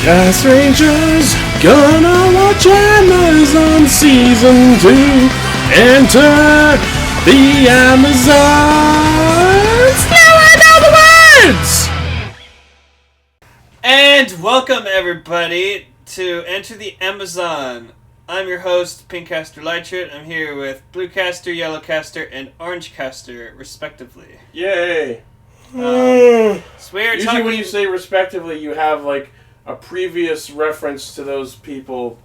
Castrangers, gonna watch Amazon Season 2. Enter the Amazons. Now I know the words! And welcome everybody to Enter the Amazon. I'm your host, Pinkcaster Lightshirt. I'm here with Bluecaster, Yellowcaster, and Orangecaster, respectively. Yay! So we're Usually talking... when you say respectively, you have like a previous reference to those people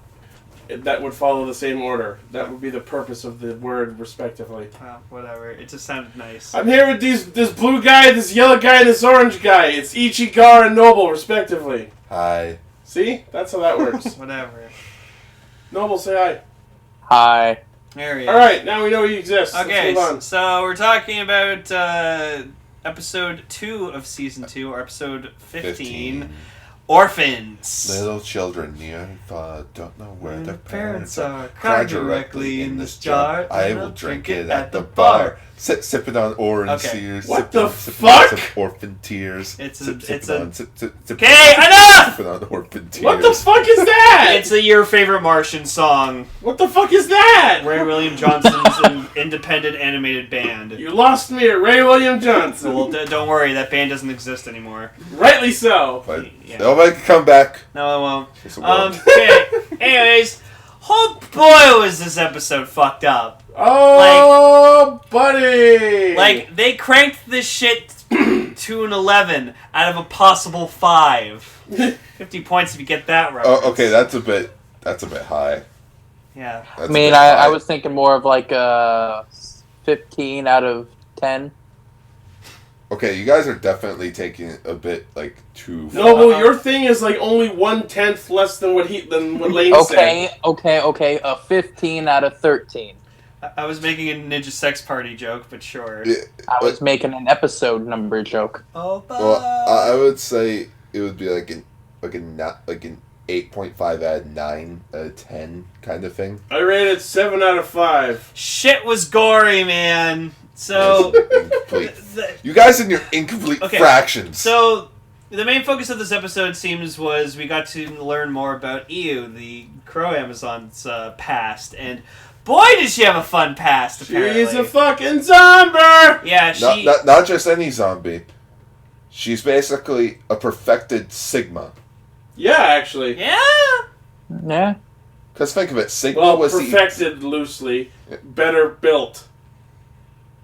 that would follow the same order. That would be the purpose of the word respectively. whatever. It just sounded nice. I'm here with this blue guy, this yellow guy, and this orange guy. It's Ichi, Gar, and Noble, respectively. Hi. See? That's how that works. Whatever. Noble, say hi. Hi. There he is. Alright, now we know he exists. Okay, Let's move on. so we're talking about episode 2 of Season 2, or episode 15. Orphans. Little children near don't know where their parents are. Cry Cry directly in this jar. I will drink it at the bar. Sipping on orange tears. What the sipping fuck? on some orphan tears. Okay, enough! Sipping on orphan tears. What the fuck is that? It's your favorite Martian song. What the fuck is that? Ray William Johnson's independent animated band. You lost me at Ray William Johnson. Well, don't worry, that band doesn't exist anymore. Rightly so. But Yeah. they'll make a comeback. No, it won't. Yes, it will. Okay, anyways, oh boy was this episode fucked up. Oh, buddy! Like, they cranked this shit to an 11 out of a possible 5. 50 points if you get that right. Oh, okay, that's a bit high. Yeah. That's I mean, a bit high. I was thinking more of like a 15 out of 10. Okay, you guys are definitely taking it a bit like too far. Noble, your thing is like only 1/10 less than what Lane said. Okay, a 15 out of 13. I was making a Ninja Sex Party joke, but sure. Yeah, I was making an episode number joke. Oh, well, I would say it would be like an 8.5 out of 9 out of 10 kind of thing. I rated 7 out of 5. Shit was gory, man. So, Incomplete. You guys and your incomplete Okay, fractions. So, the main focus of this episode was we got to learn more about Iu, the Crow Amazon's past, and boy did she have a fun past, apparently. She's a fucking zombie! Yeah, she... Not just any zombie. She's basically a perfected Sigma. Yeah, actually. Yeah? Yeah. Because think of it, Sigma Well, was perfected loosely. Better built.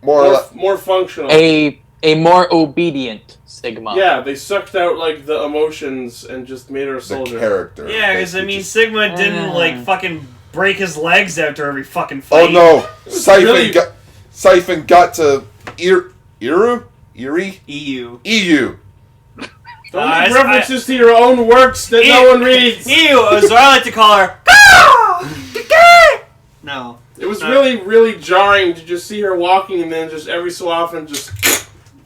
more functional. A more obedient Sigma. Yeah, they sucked out like the emotions and just made her a the soldier. character. Yeah, because, I Basically mean, just- Sigma didn't, fucking break his legs after every fucking fight. Oh no! really- Siphon got to Erie? EU. EU. Don't make references to your own works that no one reads. EU, so I like to call her... No. It was really, really jarring to just see her walking and then just every so often just...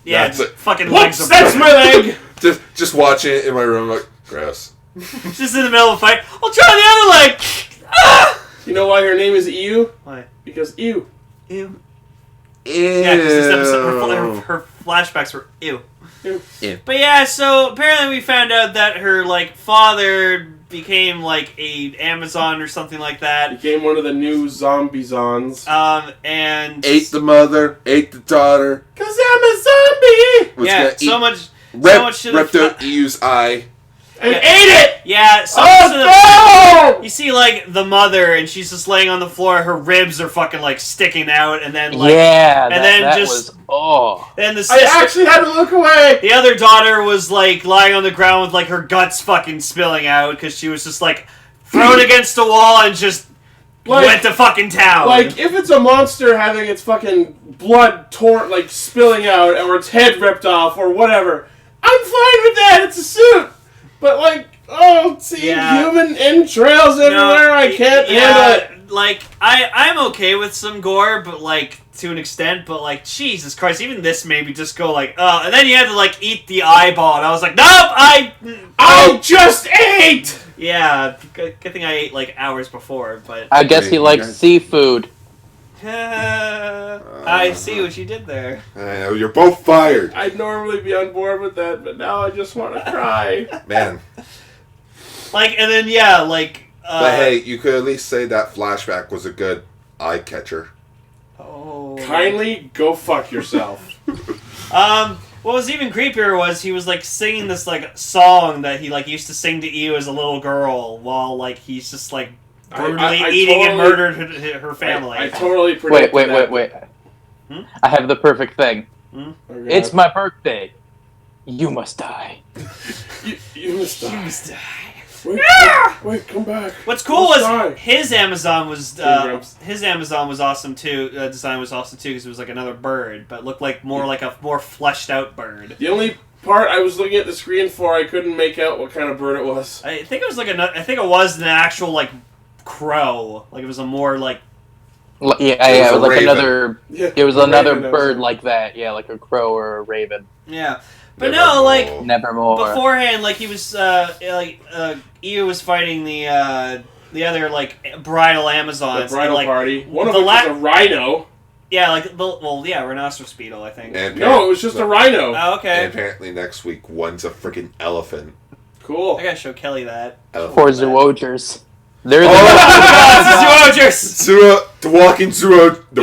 Yeah, That's it. fucking legs Whoops, are that's my leg! Just watching it in my room like, gross. Just in the middle of a fight. I'll try the other leg! Ah! You know why her name is Ew? Why? Because ew. Ew. Ew. Yeah, because this episode, her flashbacks were ew. Ew. But yeah, so apparently we found out that her, father became, a Amazon or something like that. Became one of the new zombie zons. And... Ate the mother, ate the daughter. Cause I'm a zombie! Was yeah, gonna so much shit. ripped out EU's eye. And Yeah. ate it! Yeah, so Oh, you see, the mother, and she's just laying on the floor, her ribs are fucking, sticking out, and then, yeah, then that just... was... Then the I sister... actually had to look away! The other daughter was, lying on the ground with, her guts fucking spilling out, because she was just, thrown against a wall and just went to fucking town. If it's a monster having its fucking blood torn, spilling out, or its head ripped off, or whatever, I'm fine with that, it's a suit! But, seeing human entrails everywhere, I can't handle it. I'm okay with some gore, but, to an extent, but, Jesus Christ, even this made me just go, and then you had to, eat the eyeball, and I was like, nope, I just ate! Yeah, good thing I ate, hours before, but... I guess he likes seafood. I see what you did there. I know, you're both fired. I'd normally be on board with that, but now I just want to cry. Man. Like, and then, yeah, like... but hey, you could at least say that flashback was a good eye catcher. Oh. Kindly go fuck yourself. What was even creepier was he was, like, singing this, like, song that he, like, used to sing to Io as a little girl while, like, he's just, like, brutally eating and murdered her family. I totally predicted Wait. I have the perfect thing. It's my birthday. You must die. You must die. You must die. Wait, come back. What's cool was die. his Amazon was awesome too. Design was awesome too because it was like another bird, but looked like a more fleshed out bird. The only part I was looking at the screen for, I couldn't make out what kind of bird it was. I think it was it was an actual like crow. Like it was a more like it was like raven. Yeah, it was another raven, bird like that. Yeah, like a crow or a raven. yeah. But no, like Nevermore. beforehand, like he was Io was fighting the other like bridal Amazons. The bridal and, like, party. One of them was a rhino. Yeah, like rhinoceros beetle, I think. No, it was just a rhino. Oh, okay. And apparently next week one's a freaking elephant. Cool. I gotta show Kelly that. For zoogers. They're the zoogers! The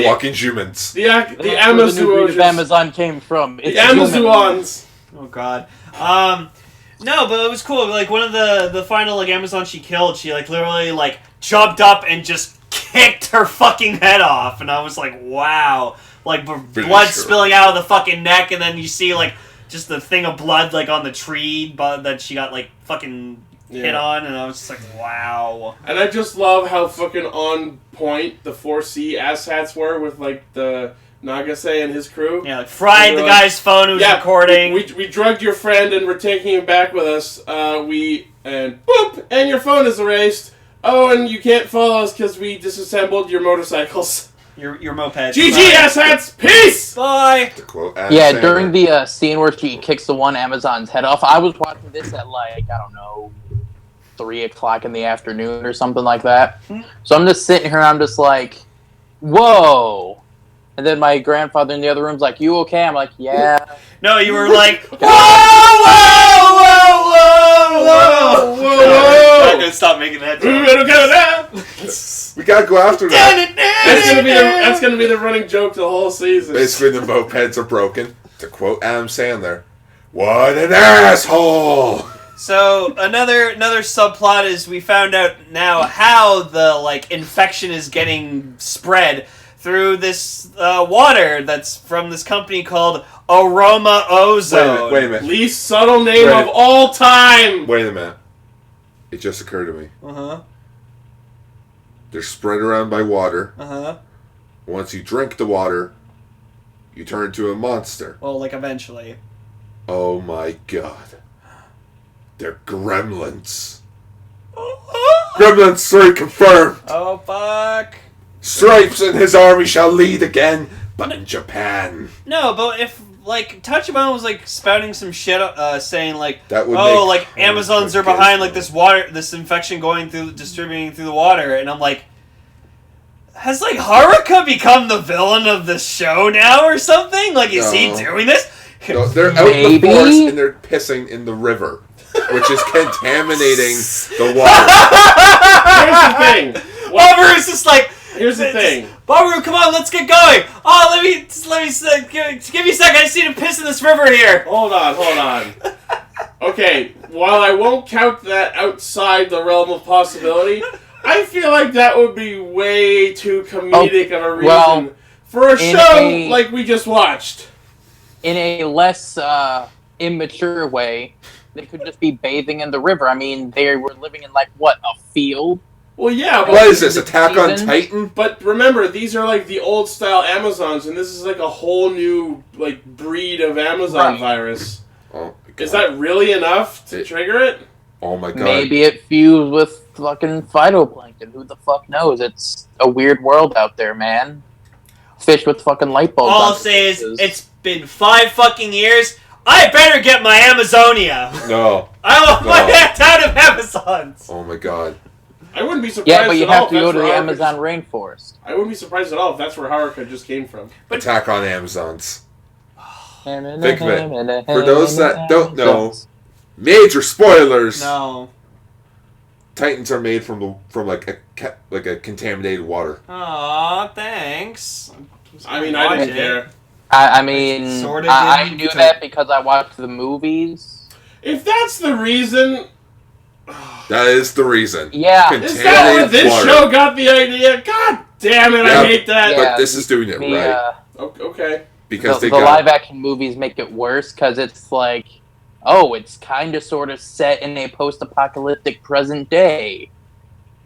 walking humans. The where the new breed of Amazon came from. The Amazons. Oh god. No, but it was cool. Like one of the final like Amazon she killed, she like literally like jumped up and just kicked her fucking head off, and I was like, wow. Like blood spilling out of the fucking neck, and then you see like just the thing of blood like on the tree, but that she got like fucking hit on, and I was just like, wow. And I just love how fucking on point the 4C asshats were with like the Nagase and his crew. Yeah, like fried the guy's phone who was recording. We drugged your friend and we're taking him back with us. And boop, and your phone is erased. Oh, and you can't follow us because we disassembled your motorcycles. Your moped. GG asshats, peace. Bye. To quote Yeah, during the scene where she kicks the one Amazon's head off, I was watching this at like, I don't know, 3 o'clock in the afternoon or something like that. So I'm just sitting here and I'm just like, whoa. And then my grandfather in the other room's like, you okay? I'm like, yeah. No, you were like, whoa, whoa, whoa, whoa, whoa, whoa. I'm gonna stop making that joke. We gotta go after that. That's gonna be the running joke the whole season. Basically, the mopeds are broken. To quote Adam Sandler, "What an asshole!" So another subplot is we found out now how the like infection is getting spread through this water that's from this company called Aroma Ozone. Wait a minute. Least subtle name of all time. Wait a minute. It just occurred to me. Uh-huh. They're spread around by water. Uh-huh. Once you drink the water, you turn into a monster. Well, like eventually. Oh my god. They're gremlins. Gremlins 3 confirmed. Oh, fuck. Stripes and his army shall lead again, but in Japan. No, but if, like, Tachibana was, like, spouting some shit, saying, like, that would like, Amazons are behind, like, this infection distributing through the water, and I'm like, has, like, Haruka become the villain of the show now or something? Like, is he doing this? No, they're out in the forest and they're pissing in the river, which is contaminating the water. Here's the thing. Babaru's just like, here's the thing. Babaru, come on, let's get going. Oh, let me give me a second. I just need to piss in this river here. Hold on. Okay, while I won't count that outside the realm of possibility, I feel like that would be way too comedic of a reason for a show like we just watched. In a less immature way, they could just be bathing in the river. I mean, they were living in, like, what, a field? Well, yeah, but... What is this, Attack on Titan? But remember, these are, like, the old-style Amazons, and this is, like, a whole new, like, breed of Amazon virus. Oh, is that really enough to trigger it? Oh, my god. Maybe it fused with fucking phytoplankton. Who the fuck knows? It's a weird world out there, man. Fish with fucking light bulbs. All I'll say is, it's been 5 fucking years. I better get my Amazonia. No. I want my ass out of Amazons. Oh my god. I wouldn't be surprised. Yeah, but you have to go to the Amazon rainforest. I wouldn't be surprised at all if that's where Haruka just came from. Attack on Amazons. Think of it. For those that don't know, major spoilers. No. Titans are made from like a contaminated water. Aw, thanks. I mean, I didn't care. I mean, I knew that because I watched the movies. If that's the reason... That is the reason. Yeah. Is that where this show got the idea? God damn it, I hate that. But this is doing it right. Okay. Because the live-action movies make it worse because it's like, oh, it's kind of sort of set in a post-apocalyptic present day.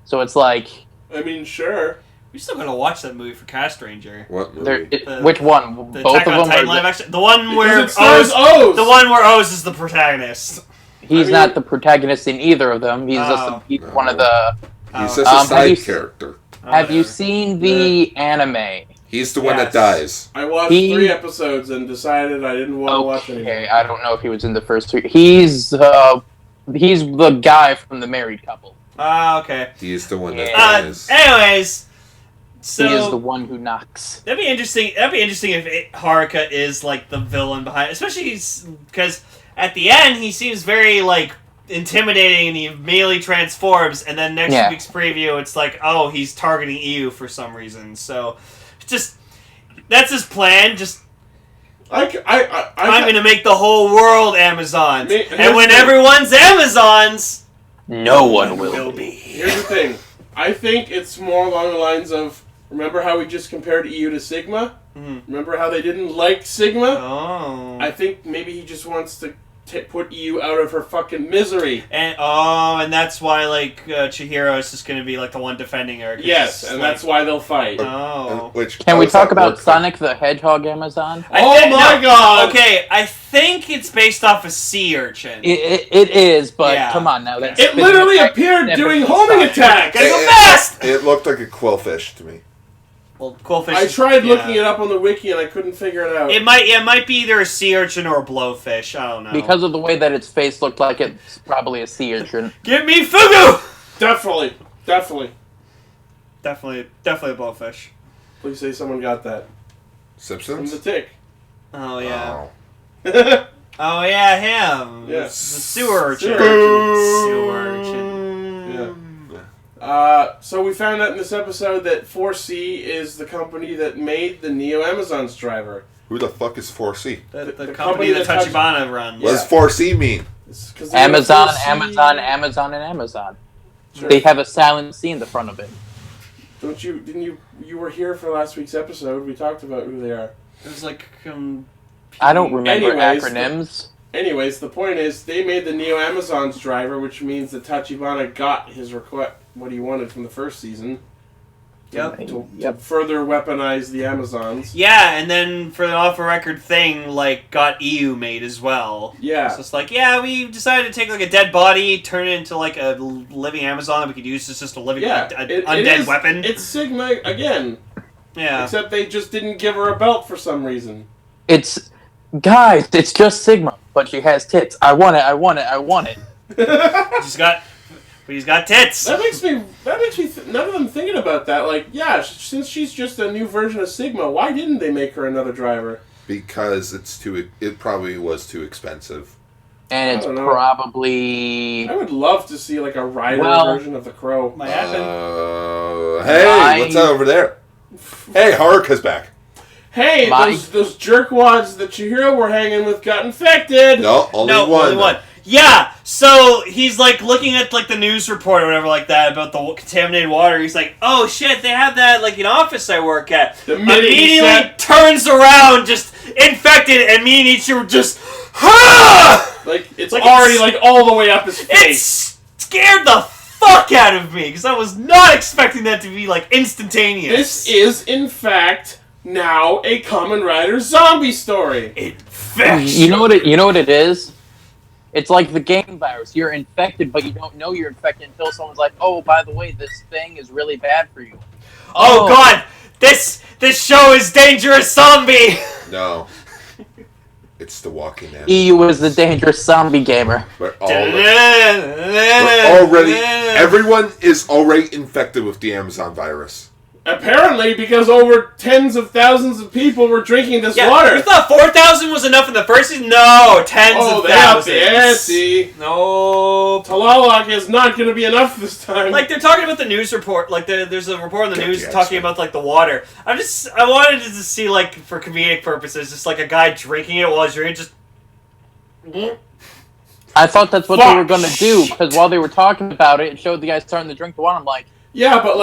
So it's like... I mean, sure. We're still gonna watch that movie for Castranger. What movie? Which one? The Both of them? Titan live action? The one where Oz. The one where Oz is the protagonist. He's not the protagonist in either of them. He's just one of the... He's just a side character. Have you seen the anime? He's the one that dies. I watched 3 episodes and decided I didn't want to watch anymore. Okay, I don't know if he was in the first 3. He's the guy from the married couple. Okay. He's the one that dies. Anyways, so he is the one who knocks. That'd be interesting. That'd be interesting if Haruka is like the villain behind, especially because at the end he seems very like intimidating and he immediately transforms, and then next week's preview it's like, oh, he's targeting EU for some reason. So just that's his plan. Just I'm gonna make the whole world Amazons, and when everyone's Amazons, no one will be. Here's the thing. I think it's more along the lines of, remember how we just compared EU to Sigma? Mm-hmm. Remember how they didn't like Sigma? Oh. I think maybe he just wants to put EU out of her fucking misery. And that's why, like, Chihiro is just going to be, like, the one defending her. Yes, and that's why they'll fight. Oh. Can we talk about Sonic the Hedgehog Amazon? God! Okay, I think it's based off a sea urchin. It is, but come on now. It literally appeared doing homing attack! Gotta go fast! It looked like a quillfish to me. Well, quillfish. I tried looking it up on the wiki and I couldn't figure it out. It might be either a sea urchin or a blowfish. I don't know. Because of the way that its face looked like it's probably a sea urchin. Give me fugu! Definitely a blowfish. Please say someone got that. Simpsons? From the Tick. Oh, yeah. Oh, yeah, him. Yeah. The sewer urchin. Sewer urchin. Yeah. So we found out in this episode that 4C is the company that made the Neo Amazons driver. Who the fuck is 4C? The company that Tachibana runs. What does 4C mean? Amazon, and Amazon. Sure. They have a silent C in the front of it. You were here for last week's episode. We talked about who they are. It was like, I don't remember acronyms. Anyways, the point is, they made the Neo Amazons driver, which means that Tachibana got his request, what he wanted from the first season. To further weaponize the Amazons. Yeah, and then for the off-the-record thing, like, got EU made as well. Yeah. So it's like, yeah, we decided to take, like, a dead body, turn it into, like, a living Amazon that we could use as just a living undead weapon. It's Sigma again. Yeah. Except they just didn't give her a belt for some reason. Guys, it's just Sigma, but she has tits. I want it. He's got tits. That makes me none of them thinking about that. Like, yeah, since she's just a new version of Sigma, why didn't they make her another driver? Because it probably was too expensive. And it's probably... I would love to see, like, a rider version of the Crow. Might happen. Hey, what's over there? Hey, Haruka's back. Hey, those jerkwads that Chihiro were hanging with got infected. No, only one. Yeah, so he's like looking at like the news report or whatever like that about the contaminated water. He's like, "Oh shit, they have that like an office I work at." Immediately turns around, just infected, and me and Ichigo just like it's like already like all the way up his face. It scared the fuck out of me because I was not expecting that to be like instantaneous. This is in fact now a Kamen Rider zombie story. Infection. You know what it is? It's like the game virus. You're infected, but you don't know you're infected until someone's like, "Oh, by the way, this thing is really bad for you." Oh God, this show is dangerous zombie. No, it's the Walking Dead. EU is the dangerous zombie gamer. Everyone is already infected with the Amazon virus. Apparently, because over tens of thousands of people were drinking this water. You thought 4,000 was enough in the first season? No, tens of thousands. Yeah, see. No. Talalak is not going to be enough this time. Like, they're talking about the news report. Like, there's a report on the news talking about, like, the water. I wanted to see, like, for comedic purposes, just, like, a guy drinking it while he's drinking, just... I thought that's what they were going to do, because while they were talking about it, it showed the guy starting to drink the water. I'm like... Yeah, but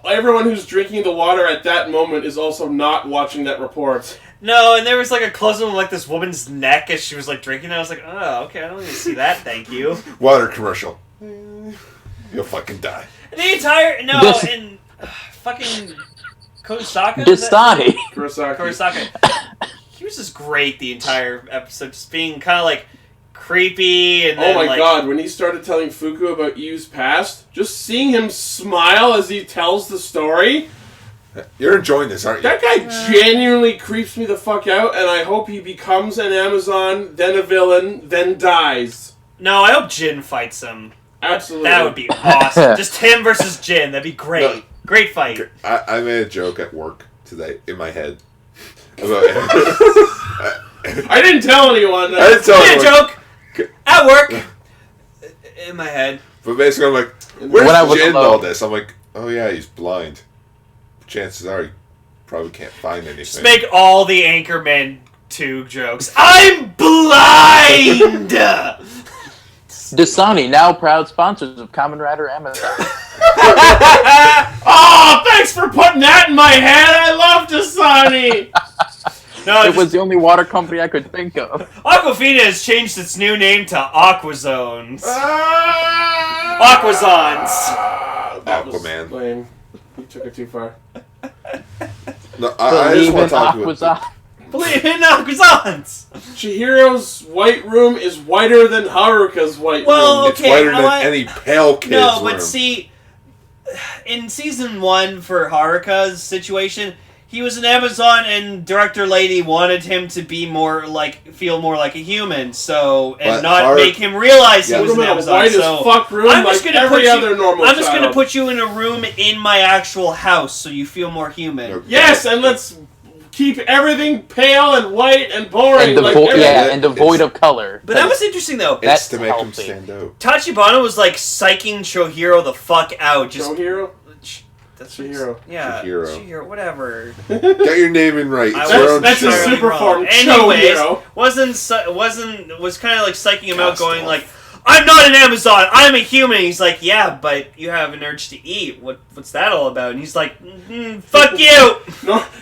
everyone who's drinking the water at that moment is also not watching that report. No, and there was like a close-up of like this woman's neck as she was like drinking it. I was like, oh, okay, I don't need to see that, thank you. Water commercial. You'll fucking die. The entire fucking Kurosaka? Dasani. Kurosaka. He was just great the entire episode, just being kind of like creepy and then, oh my god, when he started telling Fuku about Yu's past, just seeing him smile as he tells the story. You're enjoying this, aren't you? That guy genuinely creeps me the fuck out, and I hope he becomes an Amazon, then a villain, then dies. No, I hope Jin fights him. Absolutely. That would be awesome. Just him versus Jin, that'd be great. No, great fight. I made a joke at work today, in my head. About I didn't tell anyone. I didn't tell anyone. A joke at work. In my head. But basically, I'm like, where's Jin all this? I'm like, oh yeah, he's blind. Chances are he probably can't find anything. Just make all the Anchorman 2 jokes. I'm blind! Dasani, now proud sponsors of Kamen Rider Amazon. Oh, thanks for putting that in my head. I love Dasani. No, it was the only water company I could think of. Aquafina has changed its new name to Aquazones. Aquazons. Aquaman. Lame. You took it too far. No, I just want to talk Aquazon. Believe in Aquazons! Chihiro's white room is whiter than Haruka's white Well, room. It's whiter than any pale kid's No, but room. see, in season 1 for Haruka's situation, he was an Amazon, and director lady wanted him to be more like, feel more like a human, so, and not make him realize he was an Amazon. White so as fuck room, I'm just like gonna every other normal I'm just child. gonna put you in a room in my actual house, so you feel more human. Okay. Yes, and let's keep everything pale and white and boring. And and devoid of color. But that was interesting, though. It's to That's make him healthy. stand out. Tachibana was like psyching Chihiro the fuck out. Just Chihiro? That's Chihiro. Yeah, Chihiro. whatever. Get your naming right. It's I your own that's a show. super form. Anyways, Chihiro. was kind of like psyching him out, going like, "I'm not an Amazon. I'm a human." He's like, "Yeah, but you have an urge to eat. What's that all about?" And he's like, "Fuck you."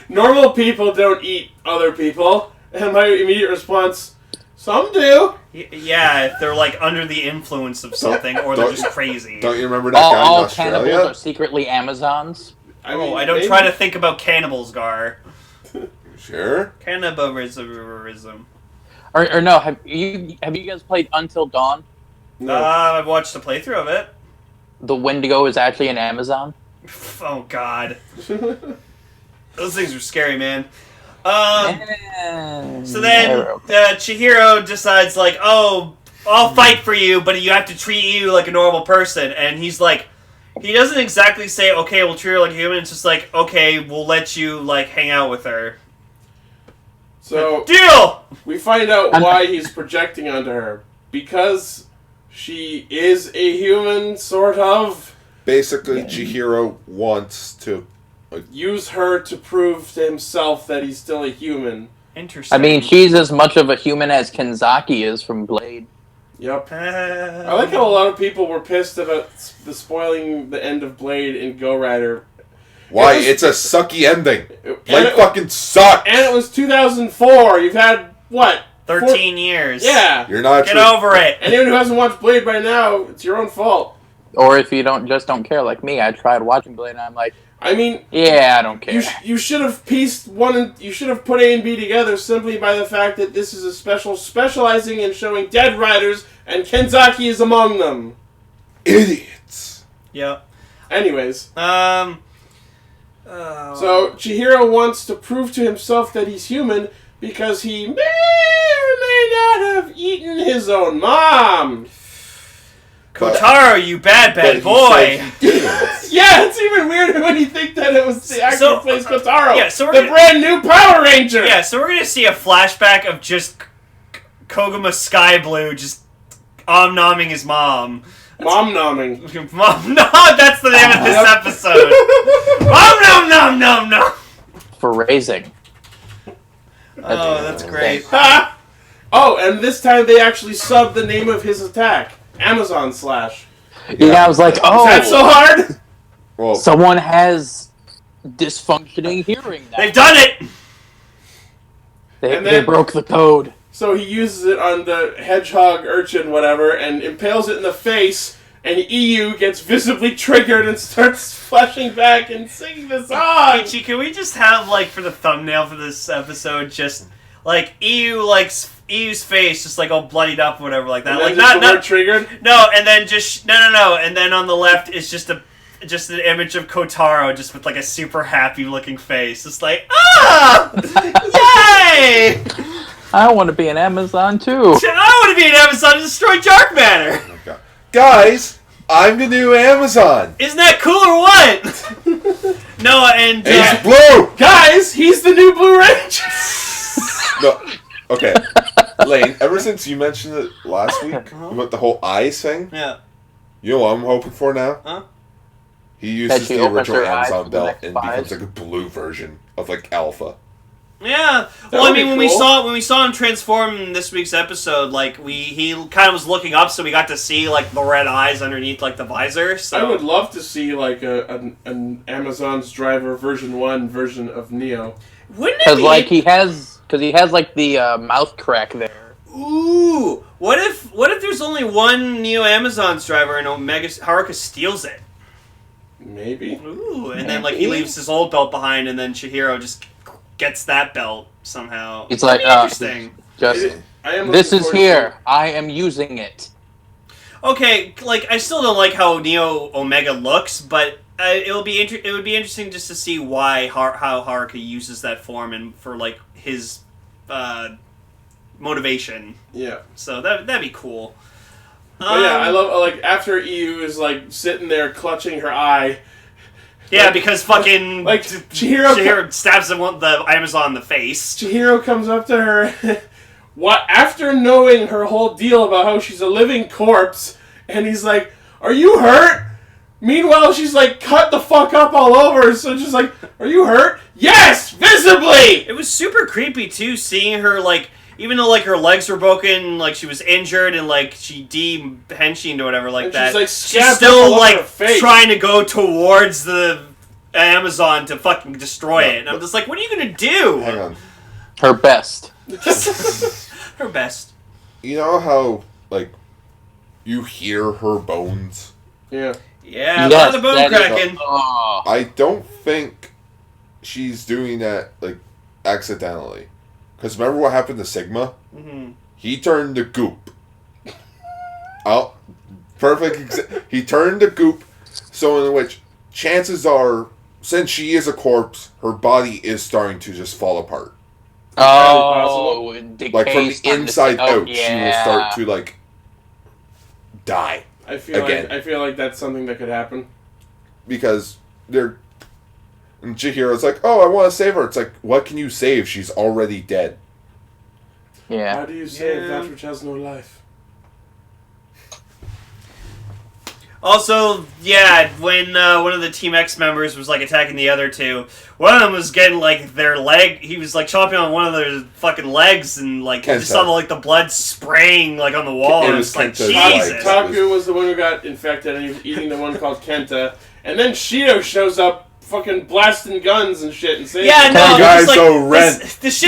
Normal people don't eat other people. And my immediate response, some do. Yeah, if they're like under the influence of something, or they're just crazy. Don't you remember that guy in All Australia? cannibals are secretly Amazons. I don't try to think about cannibals, Gar. Sure. Cannibalism. Or no, have you guys played Until Dawn? No. I've watched a playthrough of it. The Wendigo is actually an Amazon. Oh God, those things are scary, man. So then Chihiro decides like, oh, I'll fight for you, but you have to treat you like a normal person. And he's like, he doesn't exactly say, okay, we'll treat her like a human. It's just like, okay, we'll let you like hang out with her. So Deal! we find out why he's projecting onto her. Because she is a human, sort of. Basically, Chihiro wants to Use her to prove to himself that he's still a human. Interesting. I mean, she's as much of a human as Kenzaki is from Blade. Yep. I like how a lot of people were pissed about the spoiling the end of Blade in Go Rider. Why? It's a sucky ending. And Blade fucking sucks. And it was 2004. You've had, what? 13 years. Yeah. You're not Get over it. Anyone who hasn't watched Blade by now, it's your own fault. Or if you don't care like me, I tried watching Blade and I'm like, I mean, yeah, I don't care. you should have pieced you should have put A and B together simply by the fact that this is a specializing in showing dead riders, and Kenzaki is among them. Idiots. Yeah. Anyways. So So Chihiro wants to prove to himself that he's human because he may or may not have eaten his own mom. Kotaro, you bad boy. Yeah, it's even weirder when you think that it was the actor who plays Kotaro. Yeah, so the brand new Power Ranger. Yeah, so we're gonna see a flashback of just Koguma Sky Blue just noming his mom. Mom noming. Mom, no, that's the name of this episode. Mom nom. For raising. Oh, that's great. Oh, and this time they actually subbed the name of his attack. Amazon Slash. Yeah, I was like, oh. Is that so hard? Well, someone has dysfunctioning hearing now. They've done it! They broke the code. So he uses it on the hedgehog urchin, whatever, and impales it in the face, and EU gets visibly triggered and starts flashing back and singing the song! Ichi, can we just have, like, for the thumbnail for this episode, just, like, EU's face just like all bloodied up or whatever like that. And like not triggered. No, and then just no, and then on the left is just an image of Kotaro just with like a super happy looking face. It's like yay! I want to be an Amazon too. I want to be an Amazon to destroy Dark Matter. Oh my God. Guys, I'm the new Amazon. Isn't that cool or what? No, and he's blue. Guys, he's the new Blue Ranger. No. Okay, Lane, ever since you mentioned it last week about the whole eyes thing, you know what I'm hoping for now? Huh? He uses the original Amazon belt and becomes 5. like a blue version of like Alpha. Yeah. Well, I mean, when we saw him transform in this week's episode, like he kind of was looking up, so we got to see like the red eyes underneath like the visor. So I would love to see like an Amazon's driver version 1 version of Neo. Wouldn't it be? Because he has like the mouth crack there. Ooh, what if there's only one Neo Amazon's driver and Haruka steals it? Maybe. Ooh, and then like he leaves his old belt behind, and then Chihiro just gets that belt somehow. It's like interesting. This is here. I am using it. Okay, like I still don't like how Neo Omega looks, but it would be interesting just to see why how Haruka uses that form and for like his motivation. Yeah. So that'd be cool. But yeah, I love like after EU is like sitting there clutching her eye. Yeah, like, because fucking like Chihiro stabs the Amazon in the face. Chihiro comes up to her. After knowing her whole deal about how she's a living corpse, and he's like, "Are you hurt?" Meanwhile, she's like cut the fuck up all over. So just like, "Are you hurt?" Yes, visibly. It was super creepy too, seeing her like, even though like her legs were broken, like she was injured and like she de-henshined or whatever like and that. She's still like trying to go towards the Amazon to fucking destroy it. And I'm just like, what are you gonna do? Hang on. Her best. Her best. You know how like you hear her bones? Yeah. Yeah, a lot of bone cracking. I don't think she's doing that like accidentally. Because remember what happened to Sigma? Mm-hmm. He turned to goop. Oh, perfect. He turned to goop. So in which chances are, since she is a corpse, her body is starting to just fall apart. Oh, like from the inside out, she will start to like die. I feel like that's something that could happen. Because and Chihiro's like, "Oh, I want to save her." It's like, what can you save? She's already dead. Yeah. How do you save that which has no life? Also, yeah, when one of the Team X members was like attacking the other two, one of them was getting like their leg. He was like chopping on one of their fucking legs, and like you just saw the blood spraying like on the wall. And it's like Jesus. Taku was the one who got infected, and he was eating the one called Kenta. And then Shido shows up, fucking blasting guns and shit, and saying, "Yeah, no, you guys, so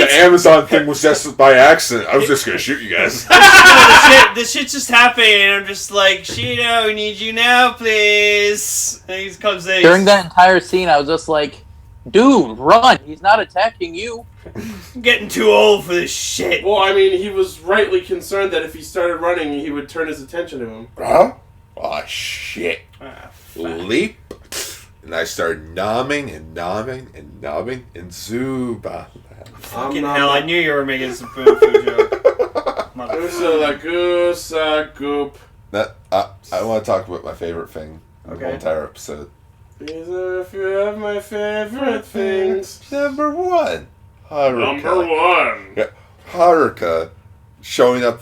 the Amazon thing was just by accident. I was just gonna shoot you guys." The shit's just happening, and I'm just like, Shido, we need you now, please. And he comes in. During that entire scene, I was just like, "Dude, run! He's not attacking you." I'm getting too old for this shit. Well, I mean, he was rightly concerned that if he started running, he would turn his attention to him. Huh? Oh shit! Leap. And I started nomming and nomming and nomming and Zuba. Fucking hell, I knew you were making some food joke. Goose goop. I want to talk about my favorite thing in the whole entire episode. These are a few of my favorite things. Number 1. Haruka. Number 1. Yeah, Haruka showing up,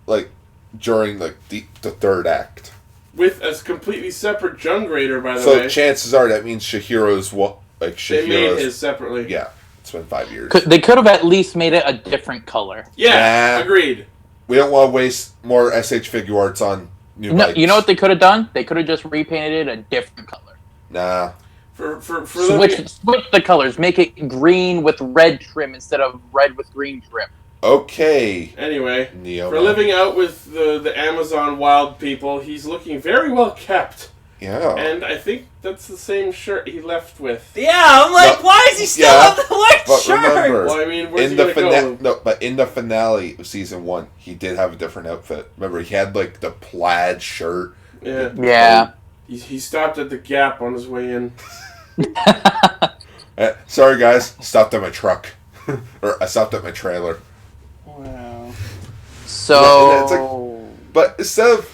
like, during, like, the third act. With a completely separate Jung Raider, by the So way. chances are that means Shihiro's They made his separately. Yeah, it's been 5 years. They could have at least made it a different color. Yeah, Nah. agreed. We don't want to waste more SH figure arts on new No, bikes. you know what they could have done? They could have just repainted it a different color. Nah. For Switch the colors. Make it green with red trim instead of red with green trim. Okay. Anyway, Neo. for living out with the Amazon wild people, he's looking very well kept. Yeah. And I think that's the same shirt he left with. Yeah, I'm like, No, why is he still yeah, on the white but shirt? remember, Well, I mean, where's in he the gonna go? No, but in the finale of season 1, he did have a different outfit. Remember, he had like the plaid shirt. Yeah. Yeah. He stopped at the Gap on his way in. Sorry, guys. Stopped at my truck, or I stopped at my trailer. Wow. So. It's But instead of,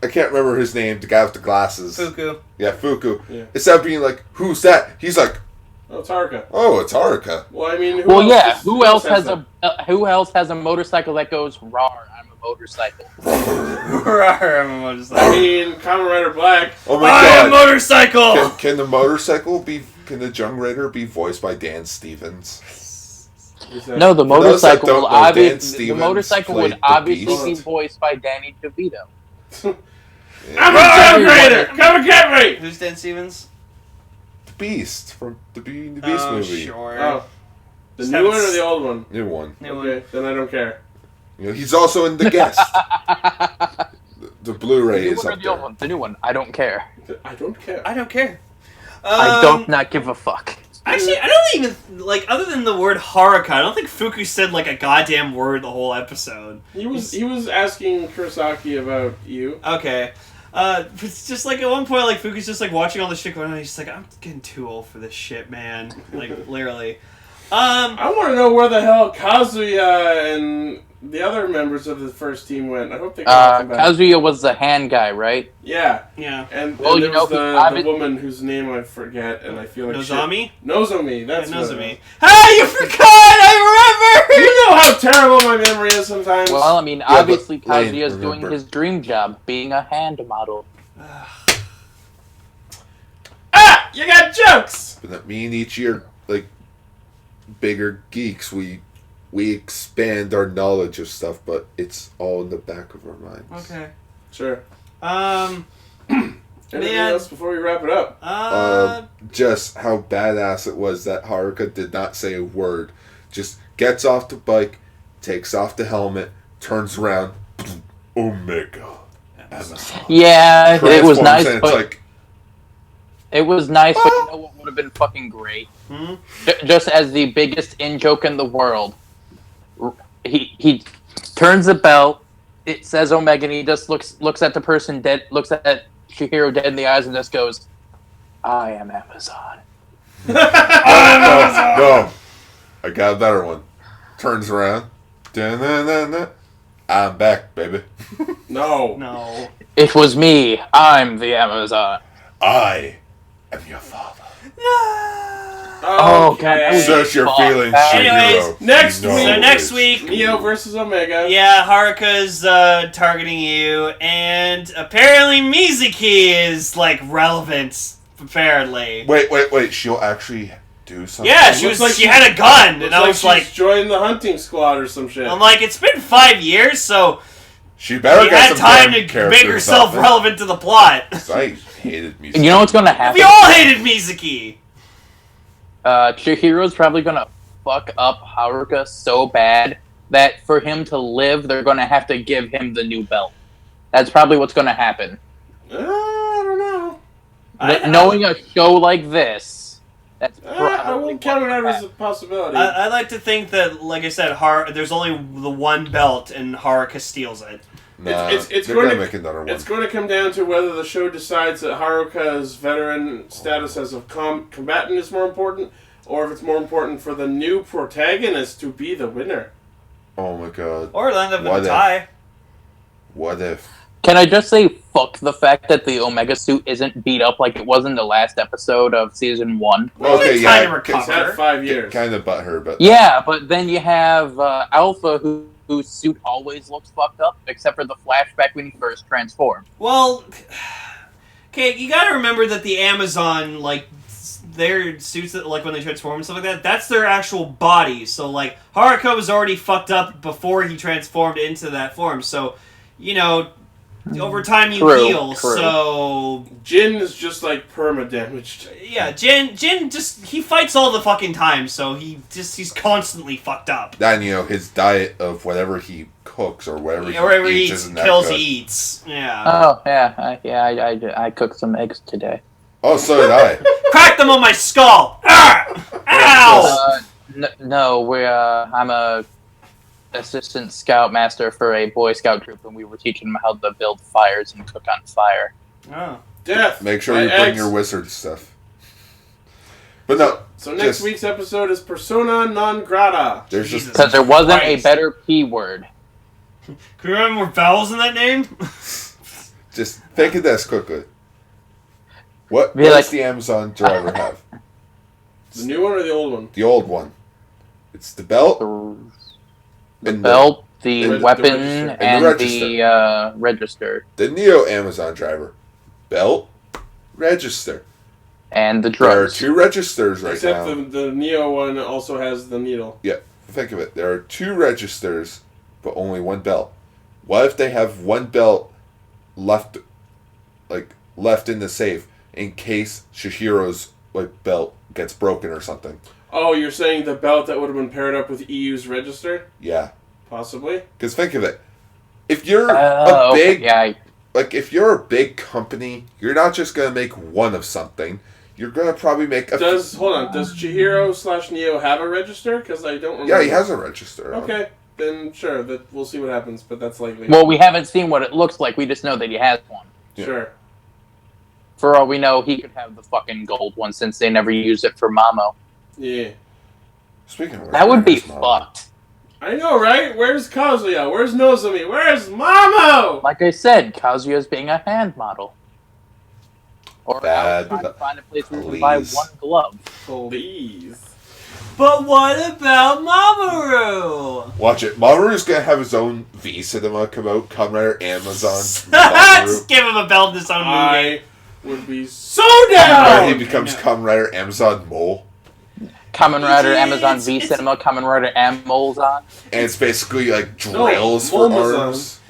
I can't remember his name, the guy with the glasses. Fuku. Yeah, Fuku. Yeah. Instead of being like, "Who's that?" He's like, Oh, it's Haruka. "Oh, it's Haruka." Well, I mean, Who else has a motorcycle that goes "Rawr, I'm a motorcycle"? I mean, Kamen Rider Black. Oh my I am god! motorcycle. Can the motorcycle be? Can the Jung Raider be voiced by Dan Stevens? No, the For those that motorcycle don't will know, Dan obviously the Stevens motorcycle would played the obviously Beast. be voiced by Danny DeVito. I'm a Jump Raider! Come and get me! Who's Dan Stevens? The Beast from the Beauty and the Beast Oh, movie. sure. Oh. The Just new haven't one or the old one? New one. New one. Okay, then I don't care. You know, he's also in The Guest. the Blu-ray The new is one or up the old there. one? The new one. I don't care. I don't care. I don't care. I don't not give a fuck. Actually, I don't even like. Other than the word Haruka, I don't think Fuku said like a goddamn word the whole episode. He was asking Kurosaki about you. Okay. It's just like at one point, like Fuku's just like watching all this shit going on. He's just like, I'm getting too old for this shit, man. Like literally. I want to know where the hell Kazuya and the other members of the first team went. I hope they come back. Kazuya was the hand guy, right? Yeah. Yeah. And, Well, and you there was know, the woman whose name I forget, and I feel like Nozomi? shit. Nozomi, that's what it Nozomi. is. Hey, you forgot! I remember! You know how terrible my memory is sometimes. Well, I mean, but obviously Lane, Kazuya's doing remember. his dream job, being a hand model. Ah! You got jokes! But that me and Ichi are like bigger geeks. We expand our knowledge of stuff, but it's all in the back of our minds. Okay. Sure. Anything Man. else before we wrap it up? Just how badass it was that Haruka did not say a word. Just gets off the bike, takes off the helmet, turns around, Omega. Amazon. Yeah, it was Transforms, nice, and it's but like, it was nice. But you know what would have been fucking great? Hmm? Just as the biggest in joke in the world, he turns the belt. It says Omega, and he just looks at the person dead, looks at Chihiro dead in the eyes, and just goes, "I am Amazon." no, I got a better one. Turns around, da-na-na-na. I'm back, baby. No. No. It was me. I'm the Amazon. I am your father. Oh, God, that was- Search your fuck. feelings, Anyways, Shihiro. next No week- So next worries. week, Neo versus Omega. yeah, Haruka's targeting you, and apparently Mizuki is like relevant. Apparently, Wait. She'll actually do something. yeah, she Looks was. like She had a gun, and I was she's like, joined the hunting squad or some shit. I'm like, it's been 5 years, so She better she get had some time damn to character make herself something. relevant to the plot. I hated music. You know what's gonna happen? We all hated Mizuki. Chihiro's probably gonna fuck up Haruka so bad that for him to live, they're gonna have to give him the new belt. That's probably what's gonna happen. I don't know. Knowing a show like this, that's I probably won't count it what's out gonna as a happen. possibility. I like to think that, like I said, there's only the one belt, and Haruka steals it. Nah, it's they're going gonna to make another one. It's going to come down to whether the show decides that Haruka's veteran status as a combatant is more important, or if it's more important for the new protagonist to be the winner. Oh my god. Or it'll end up in What a if? tie. What if? Can I just say fuck the fact that the Omega suit isn't beat up like it was in the last episode of season 1? Okay, It's yeah. time to It's had recover. 5 years. Kind of butthurt, but Yeah, but then you have Alpha, whose suit always looks fucked up, except for the flashback when he first transformed. Well, okay, you gotta remember that the Amazon, like, their suits, that, like, when they transform and stuff like that, that's their actual body. So, like, Haruka was already fucked up before he transformed into that form. So, you know, over time you heal. True. So, Jin is just like perma-damaged. yeah, Jin just, he fights all the fucking time. So he's constantly fucked up. then, his diet of whatever he cooks or whatever Wherever he he eats eats, isn't that kills, good. he eats. Yeah. Oh, yeah. I cooked some eggs today. Oh, so did I. Crack them on my skull! Ah! Ow! No, I'm a assistant scoutmaster for a Boy Scout troop, and we were teaching them how to build fires and cook on fire. Oh. Death. Make sure by you bring eggs. your wizard stuff. But no, So next just- week's episode is Persona non grata. there's Jesus. just Because there wasn't Christ. a better P word. Can you remember more vowels in that name? think of this quickly. What Be does like- the Amazon driver have? The new one or the old one? The old one. It's the belt The and belt, the the weapon, register. and And the the register, the Neo Amazon driver. Belt, register. and the There are drugs. 2 registers right Except now. the Neo one also has the needle. Yeah, think of it. There are 2 registers, but only 1 belt. What if they have 1 belt left in the safe in case Shihiro's belt gets broken or something? Oh, you're saying the belt that would have been paired up with EU's register? Yeah, Possibly. because think of it. If you're Oh, a big, yeah. if you're a big company, you're not just gonna make one of something. You're gonna probably make a. Does Chihiro / Neo have a register? Because I don't remember. Yeah, he has a register. Okay, then sure. We'll see what happens, but that's likely. Well, we haven't seen what it looks like. We just know that he has one. Yeah. Sure. For all we know, he could have the fucking gold one since they never used it for Mamo. Yeah. Speaking of That would be where's Mama? fucked. I know, right? Where's Kazuya? Where's Nozomi? Where's Mamo? Like I said, Kazuya's being a hand model. Or Bad. trying to find a place where you can buy Please. one glove. Please. But what about Mamoru? Watch it. Mamoru's gonna have his own V cinema come out. Kamen Rider Amazon. Mamoru. Just give him a belt in his own movie. I would be so Where down! he becomes Kamen Rider Amazon Mole. Kamen Rider Amazon It's- V it's- Cinema, Kamen Rider Amolzon. And it's basically like drills for Bulmazon. arms.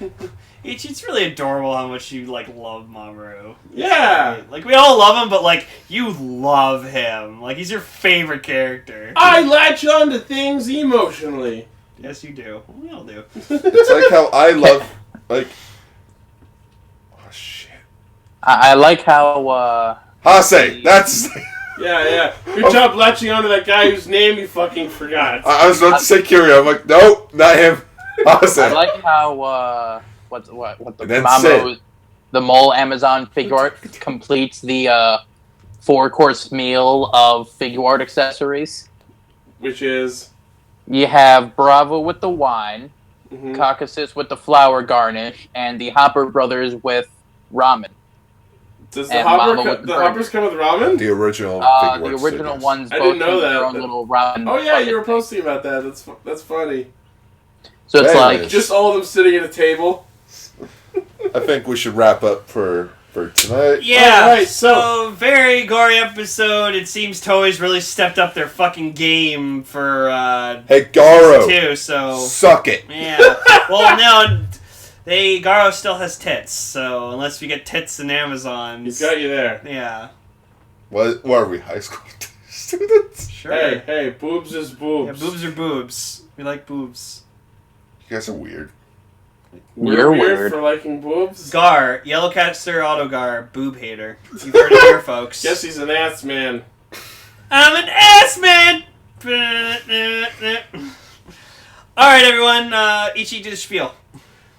It's really adorable how much you, like, love Mamoru. Yeah! Like, we all love him, but, like, you love him. Like, he's your favorite character. I latch on to things emotionally. Yes, you do. We all do. It's like how I love, like. Oh shit. I like how, Hase! That's. Yeah. Good job latching onto that guy whose name you fucking forgot. I was about to say Kiryu. I'm like, nope, not him. Hase. I like how, what the And then Mamo, the mole Amazon figure art completes the, 4-course meal of figure art accessories. Which is... You have Bravo with the wine, mhm. Caucasus with the flower garnish, and the Hopper brothers with ramen. Does the and hopper Mama with the the hoppers come with ramen? The original. The figure arts original figures. ones I both didn't know come with that, their own but- little ramen. Oh yeah, you were bucket thing. posting about that. That's funny. So it's There it like, is. Just all of them sitting at a table. I think we should wrap up for tonight. Yeah, Alright, so very gory episode. It seems Toei's really stepped up their fucking game for Hey, Garo. season 2, so Suck it. yeah. Well, no, Garo still has tits, so unless we get tits in Amazon, He's got you there. yeah, What are we, high school students? sure. Hey, boobs is Yeah, boobs. boobs are boobs. We like boobs. You guys are weird. You're weird weird. for liking boobs. Gar, Yellow Cat Sir Autogar, boob hater. You've heard it here, folks. Guess he's an ass man. I'm an ass man! Alright, everyone, Ichi, do the spiel.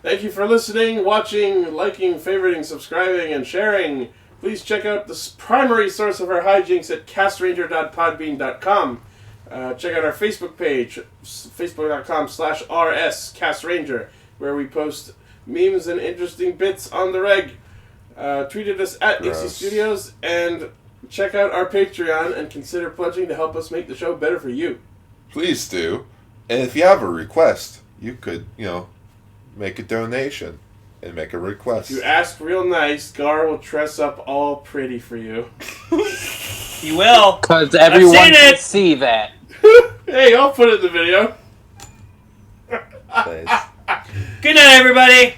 Thank you for listening, watching, liking, favoriting, subscribing, and sharing. Please check out the primary source of our hijinks at castranger.podbean.com. Check out our Facebook page, facebook.com/rscastranger, where we post memes and interesting bits on the reg. Tweeted us at Gross. Ixie Studios and check out our Patreon and consider pledging to help us make the show better for you. Please do. And if you have a request, you could, make a donation and make a request. If you ask real nice, Gar will dress up all pretty for you. You will. Because everyone seen can it. see that. Hey, I'll put it in the video. Please. Good night, everybody.